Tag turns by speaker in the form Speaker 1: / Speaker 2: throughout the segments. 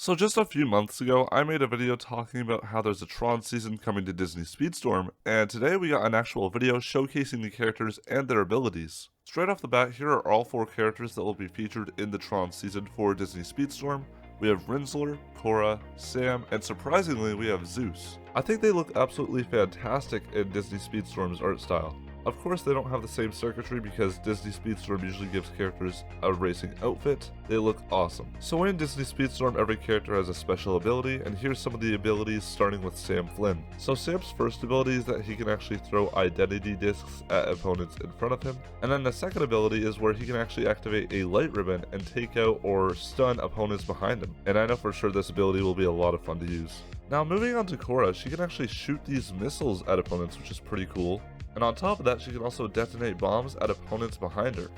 Speaker 1: So just a few months ago, I made a video talking about how there's a Tron season coming to Disney Speedstorm, and today we got an actual video showcasing the characters and their abilities. Straight off the bat, here are all 4 characters that will be featured in the Tron season for Disney Speedstorm. We have Rinzler, Korra, Sam, and surprisingly we have Zeus. I think they look absolutely fantastic in Disney Speedstorm's art style. Of course, they don't have the same circuitry because Disney Speedstorm usually gives characters a racing outfit. They look awesome. So in Disney Speedstorm, every character has a special ability, and here's some of the abilities starting with Sam Flynn. So Sam's first ability is that he can actually throw identity discs at opponents in front of him. And then the second ability is where he can actually activate a light ribbon and take out or stun opponents behind him. And I know for sure this ability will be a lot of fun to use. Now moving on to Korra, she can actually shoot these missiles at opponents, which is pretty cool. And on top of that, she can also detonate bombs at opponents behind her.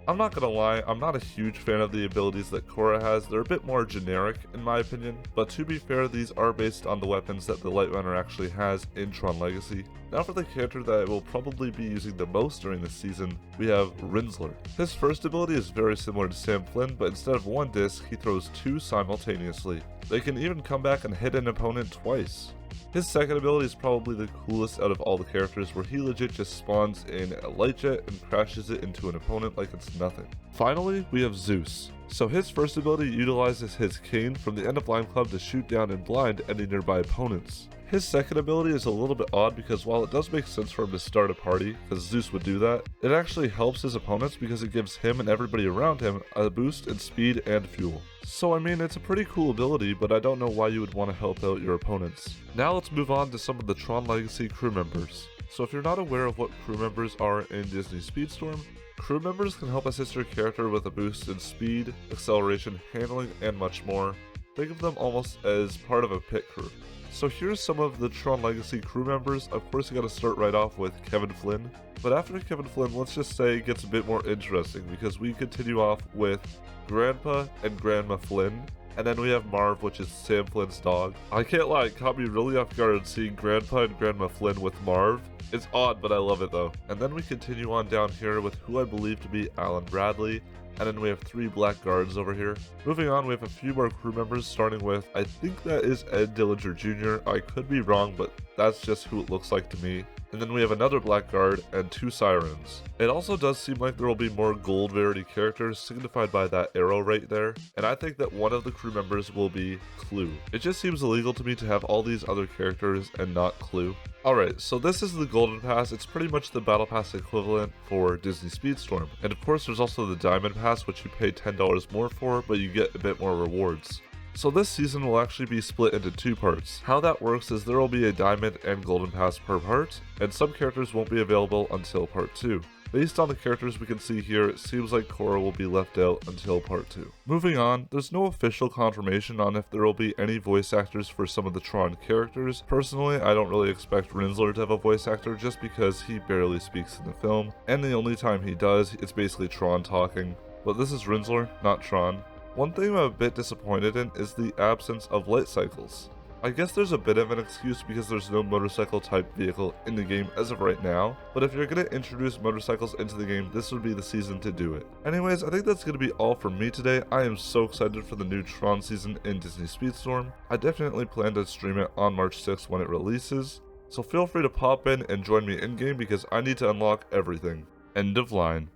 Speaker 1: I'm not gonna lie, I'm not a huge fan of the abilities that Korra has. They're a bit more generic in my opinion, but to be fair, these are based on the weapons that the Light Runner actually has in Tron Legacy. Now for the character that I will probably be using the most during this season, we have Rinzler. His first ability is very similar to Sam Flynn, but instead of one disc, he throws 2 simultaneously. They can even come back and hit an opponent twice. His second ability is probably the coolest out of all the characters, where he legit just spawns in a light jet and crashes it into an opponent like it's nothing. Finally, we have Zeus. So his first ability utilizes his cane from the end of Line Club to shoot down and blind any nearby opponents. His second ability is a little bit odd because while it does make sense for him to start a party, because Zeus would do that, it actually helps his opponents because it gives him and everybody around him a boost in speed and fuel. So I mean, it's a pretty cool ability, but I don't know why you would want to help out your opponents. Now let's move on to some of the Tron Legacy crew members. So if you're not aware of what crew members are in Disney Speedstorm, crew members can help assist your character with a boost in speed, acceleration, handling, and much more. Think of them almost as part of a pit crew. So here's some of the Tron Legacy crew members. Of course, you gotta start right off with Kevin Flynn. But after Kevin Flynn, let's just say it gets a bit more interesting because we continue off with Grandpa and Grandma Flynn. And then we have Marv, which is Sam Flynn's dog. I can't lie, it caught me really off guard seeing Grandpa and Grandma Flynn with Marv. It's odd, but I love it though. And then we continue on down here with who I believe to be Alan Bradley. And then we have 3 black guards over here. Moving on, we have a few more crew members, starting with, I think that is Ed Dillinger Jr. I could be wrong, but that's just who it looks like to me. And then we have another black guard and 2 sirens. It also does seem like there will be more gold rarity characters, signified by that arrow right there. And I think that one of the crew members will be Clue. It just seems illegal to me to have all these other characters and not Clue. Alright, so this is the Golden Pass. It's pretty much the Battle Pass equivalent for Disney Speedstorm. And of course there's also the Diamond Pass, which you pay $10 more for, but you get a bit more rewards. So this season will actually be split into 2 parts. How that works is there will be a Diamond and Golden Pass per part, and some characters won't be available until part 2. Based on the characters we can see here, it seems like Korra will be left out until part 2. Moving on, there's no official confirmation on if there will be any voice actors for some of the Tron characters. Personally, I don't really expect Rinzler to have a voice actor just because he barely speaks in the film, and the only time he does, it's basically Tron talking. But this is Rinzler, not Tron. One thing I'm a bit disappointed in is the absence of light cycles. I guess there's a bit of an excuse because there's no motorcycle type vehicle in the game as of right now, but if you're going to introduce motorcycles into the game, this would be the season to do it. Anyways, I think that's going to be all from me today. I am so excited for the new Tron season in Disney Speedstorm. I definitely plan to stream it on March 6th when it releases, so feel free to pop in and join me in game because I need to unlock everything. End of line.